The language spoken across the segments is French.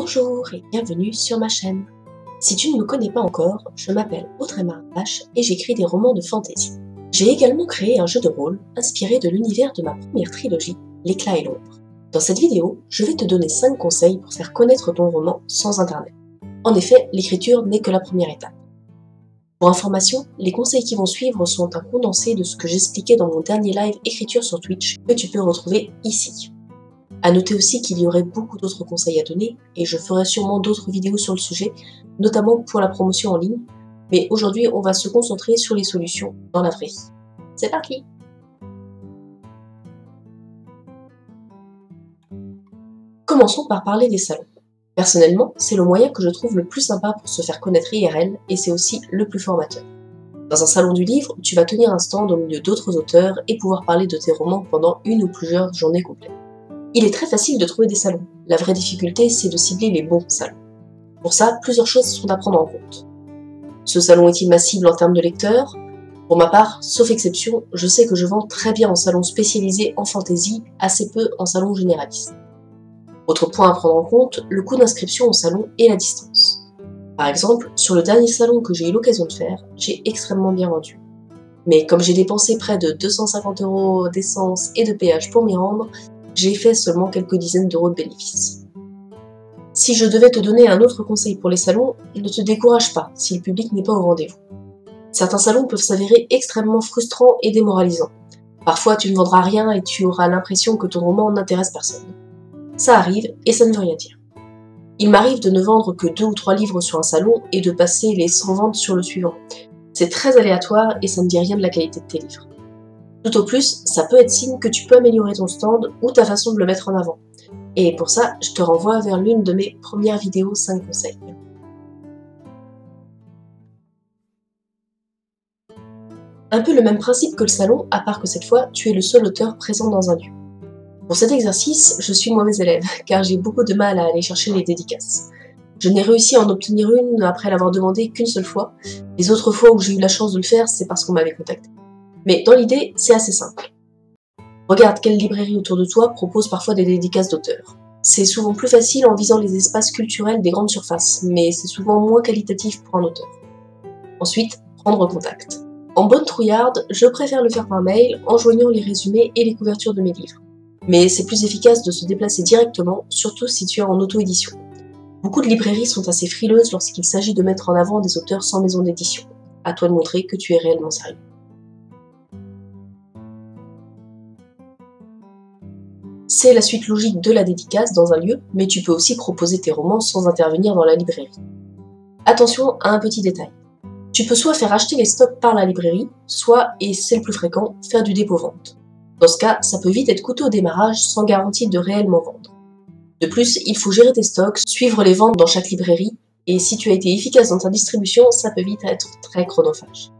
Bonjour et bienvenue sur ma chaîne. Si tu ne me connais pas encore, je m'appelle Audrey Marvache et j'écris des romans de fantasy. J'ai également créé un jeu de rôle inspiré de l'univers de ma première trilogie, L'éclat et l'ombre. Dans cette vidéo, je vais te donner 5 conseils pour faire connaître ton roman sans internet. En effet, l'écriture n'est que la première étape. Pour information, les conseils qui vont suivre sont un condensé de ce que j'expliquais dans mon dernier live écriture sur Twitch que tu peux retrouver ici. A noter aussi qu'il y aurait beaucoup d'autres conseils à donner et je ferai sûrement d'autres vidéos sur le sujet, notamment pour la promotion en ligne, mais aujourd'hui on va se concentrer sur les solutions dans la vraie vie. C'est parti! Commençons par parler des salons. Personnellement, c'est le moyen que je trouve le plus sympa pour se faire connaître IRL et c'est aussi le plus formateur. Dans un salon du livre, tu vas tenir un stand au milieu d'autres auteurs et pouvoir parler de tes romans pendant une ou plusieurs journées complètes. Il est très facile de trouver des salons. La vraie difficulté, c'est de cibler les bons salons. Pour ça, plusieurs choses sont à prendre en compte. Ce salon est-il ma cible en termes de lecteurs? Pour ma part, sauf exception, je sais que je vends très bien en salon spécialisé en fantasy, assez peu en salon généraliste. Autre point à prendre en compte, le coût d'inscription au salon et la distance. Par exemple, sur le dernier salon que j'ai eu l'occasion de faire, j'ai extrêmement bien vendu. Mais comme j'ai dépensé près de 250 € d'essence et de péage pour m'y rendre, j'ai fait seulement quelques dizaines d'euros de bénéfices. Si je devais te donner un autre conseil pour les salons, ne te décourage pas si le public n'est pas au rendez-vous. Certains salons peuvent s'avérer extrêmement frustrants et démoralisants. Parfois tu ne vendras rien et tu auras l'impression que ton roman n'intéresse personne. Ça arrive et ça ne veut rien dire. Il m'arrive de ne vendre que 2 ou 3 livres sur un salon et de passer les 100 ventes sur le suivant. C'est très aléatoire et ça ne dit rien de la qualité de tes livres. Tout au plus, ça peut être signe que tu peux améliorer ton stand ou ta façon de le mettre en avant. Et pour ça, je te renvoie vers l'une de mes premières vidéos 5 conseils. Un peu le même principe que le salon, à part que cette fois, tu es le seul auteur présent dans un lieu. Pour cet exercice, je suis mauvais élève, car j'ai beaucoup de mal à aller chercher les dédicaces. Je n'ai réussi à en obtenir une après l'avoir demandé qu'une seule fois. Les autres fois où j'ai eu la chance de le faire, c'est parce qu'on m'avait contacté. Mais dans l'idée, c'est assez simple. Regarde quelle librairie autour de toi propose parfois des dédicaces d'auteurs. C'est souvent plus facile en visant les espaces culturels des grandes surfaces, mais c'est souvent moins qualitatif pour un auteur. Ensuite, prendre contact. En bonne trouillarde, je préfère le faire par mail en joignant les résumés et les couvertures de mes livres. Mais c'est plus efficace de se déplacer directement, surtout si tu es en auto-édition. Beaucoup de librairies sont assez frileuses lorsqu'il s'agit de mettre en avant des auteurs sans maison d'édition. À toi de montrer que tu es réellement sérieux. C'est la suite logique de la dédicace dans un lieu, mais tu peux aussi proposer tes romans sans intervenir dans la librairie. Attention à un petit détail. Tu peux soit faire acheter les stocks par la librairie, soit, et c'est le plus fréquent, faire du dépôt-vente. Dans ce cas, ça peut vite être coûteux au démarrage sans garantie de réellement vendre. De plus, il faut gérer tes stocks, suivre les ventes dans chaque librairie, et si tu as été efficace dans ta distribution, ça peut vite être très chronophage.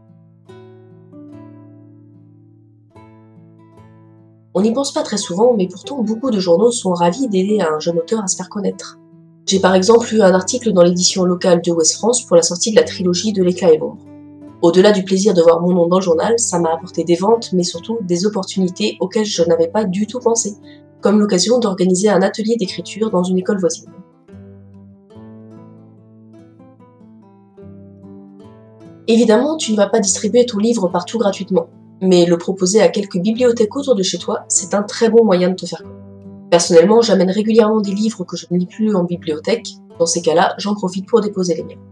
On n'y pense pas très souvent, mais pourtant beaucoup de journaux sont ravis d'aider un jeune auteur à se faire connaître. J'ai par exemple lu un article dans l'édition locale de Ouest France pour la sortie de la trilogie de L'éclat et l'ombre. Au-delà du plaisir de voir mon nom dans le journal, ça m'a apporté des ventes, mais surtout des opportunités auxquelles je n'avais pas du tout pensé, comme l'occasion d'organiser un atelier d'écriture dans une école voisine. Évidemment, tu ne vas pas distribuer ton livre partout gratuitement. Mais le proposer à quelques bibliothèques autour de chez toi, c'est un très bon moyen de te faire connaître. Personnellement, j'amène régulièrement des livres que je ne lis plus en bibliothèque. Dans ces cas-là, j'en profite pour déposer les miens.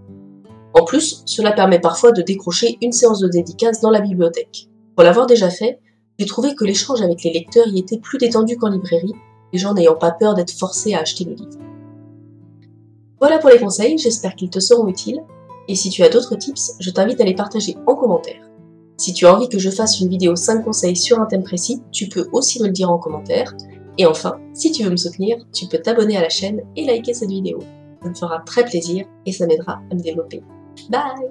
En plus, cela permet parfois de décrocher une séance de dédicace dans la bibliothèque. Pour l'avoir déjà fait, j'ai trouvé que l'échange avec les lecteurs y était plus détendu qu'en librairie, les gens n'ayant pas peur d'être forcés à acheter le livre. Voilà pour les conseils, j'espère qu'ils te seront utiles. Et si tu as d'autres tips, je t'invite à les partager en commentaire. Si tu as envie que je fasse une vidéo 5 conseils sur un thème précis, tu peux aussi me le dire en commentaire. Et enfin, si tu veux me soutenir, tu peux t'abonner à la chaîne et liker cette vidéo. Ça me fera très plaisir et ça m'aidera à me développer. Bye!